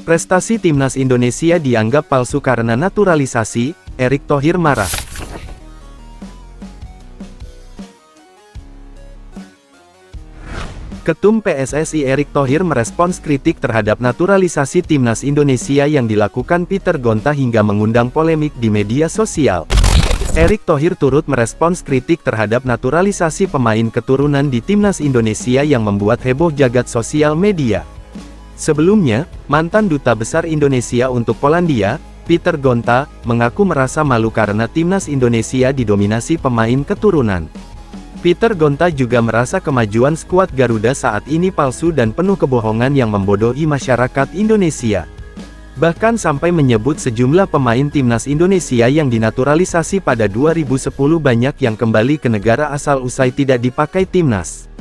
Prestasi timnas Indonesia dianggap palsu karena naturalisasi, Erick Thohir marah. Ketum PSSI Erick Thohir merespons kritik terhadap naturalisasi timnas Indonesia yang dilakukan Peter Gonta hingga mengundang polemik di media sosial. Erick Thohir turut merespons kritik terhadap naturalisasi pemain keturunan di timnas Indonesia yang membuat heboh jagat sosial media. Sebelumnya, mantan Duta Besar Indonesia untuk Polandia, Peter Gonta, mengaku merasa malu karena timnas Indonesia didominasi pemain keturunan. Peter Gonta juga merasa kemajuan skuad Garuda saat ini palsu dan penuh kebohongan yang membodohi masyarakat Indonesia. Bahkan sampai menyebut sejumlah pemain timnas Indonesia yang dinaturalisasi pada 2010 banyak yang kembali ke negara asal usai tidak dipakai timnas.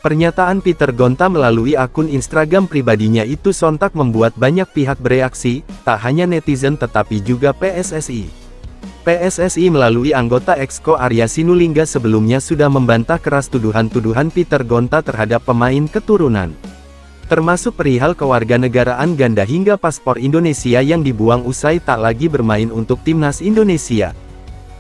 Pernyataan Peter Gonta melalui akun Instagram pribadinya itu sontak membuat banyak pihak bereaksi, tak hanya netizen tetapi juga PSSI. PSSI melalui anggota Exco Arya Sinulinga sebelumnya sudah membantah keras tuduhan-tuduhan Peter Gonta terhadap pemain keturunan. Termasuk perihal kewarganegaraan ganda hingga paspor Indonesia yang dibuang usai tak lagi bermain untuk timnas Indonesia.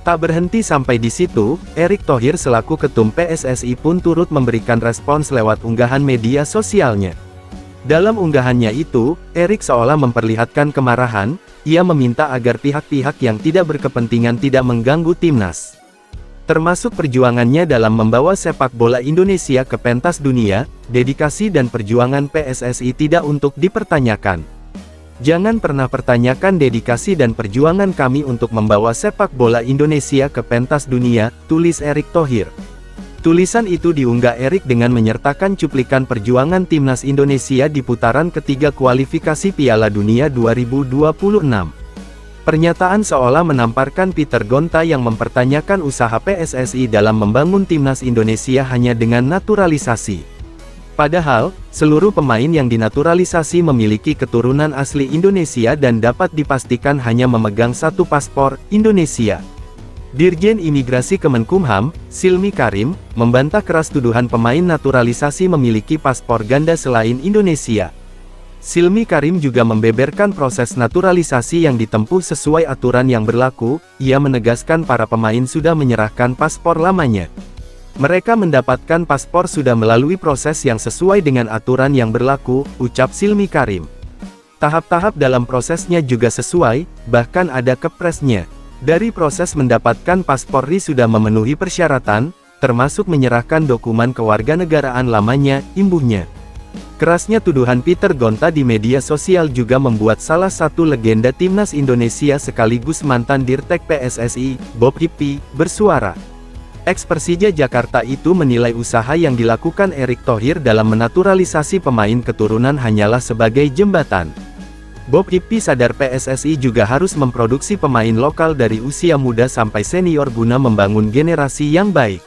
Tak berhenti sampai di situ, Erick Thohir selaku ketum PSSI pun turut memberikan respons lewat unggahan media sosialnya. Dalam unggahannya itu, Erick seolah memperlihatkan kemarahan. Ia meminta agar pihak-pihak yang tidak berkepentingan tidak mengganggu timnas. Termasuk perjuangannya dalam membawa sepak bola Indonesia ke pentas dunia, dedikasi dan perjuangan PSSI tidak untuk dipertanyakan. Jangan pernah pertanyakan dedikasi dan perjuangan kami untuk membawa sepak bola Indonesia ke pentas dunia, tulis Erick Thohir. Tulisan itu diunggah Erick dengan menyertakan cuplikan perjuangan timnas Indonesia di putaran ketiga kualifikasi Piala Dunia 2026. Pernyataan seolah menamparkan Peter Gonta yang mempertanyakan usaha PSSI dalam membangun timnas Indonesia hanya dengan naturalisasi. Padahal, seluruh pemain yang dinaturalisasi memiliki keturunan asli Indonesia dan dapat dipastikan hanya memegang satu paspor, Indonesia. Dirjen Imigrasi Kemenkumham, Silmi Karim, membantah keras tuduhan pemain naturalisasi memiliki paspor ganda selain Indonesia. Silmi Karim juga membeberkan proses naturalisasi yang ditempuh sesuai aturan yang berlaku. Ia menegaskan para pemain sudah menyerahkan paspor lamanya. Mereka mendapatkan paspor sudah melalui proses yang sesuai dengan aturan yang berlaku, ucap Silmi Karim. Tahap-tahap dalam prosesnya juga sesuai, bahkan ada kepresnya. Dari proses mendapatkan paspor sudah memenuhi persyaratan, termasuk menyerahkan dokumen kewarganegaraan lamanya, imbuhnya. Kerasnya tuduhan Peter Gonta di media sosial juga membuat salah satu legenda timnas Indonesia sekaligus mantan Dirtek PSSI, Bob Hippi, bersuara. Ex-Persija Jakarta itu menilai usaha yang dilakukan Erick Thohir dalam menaturalisasi pemain keturunan hanyalah sebagai jembatan. Bob Hippi sadar PSSI juga harus memproduksi pemain lokal dari usia muda sampai senior guna membangun generasi yang baik.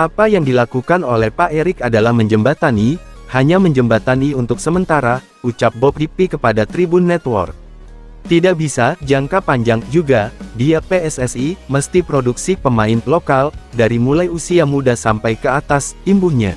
Apa yang dilakukan oleh Pak Erick adalah menjembatani, hanya menjembatani untuk sementara, ucap Bob Hippi kepada Tribun Network. Tidak bisa, jangka panjang juga, dia PSSI, mesti produksi pemain lokal, dari mulai usia muda sampai ke atas, imbuhnya.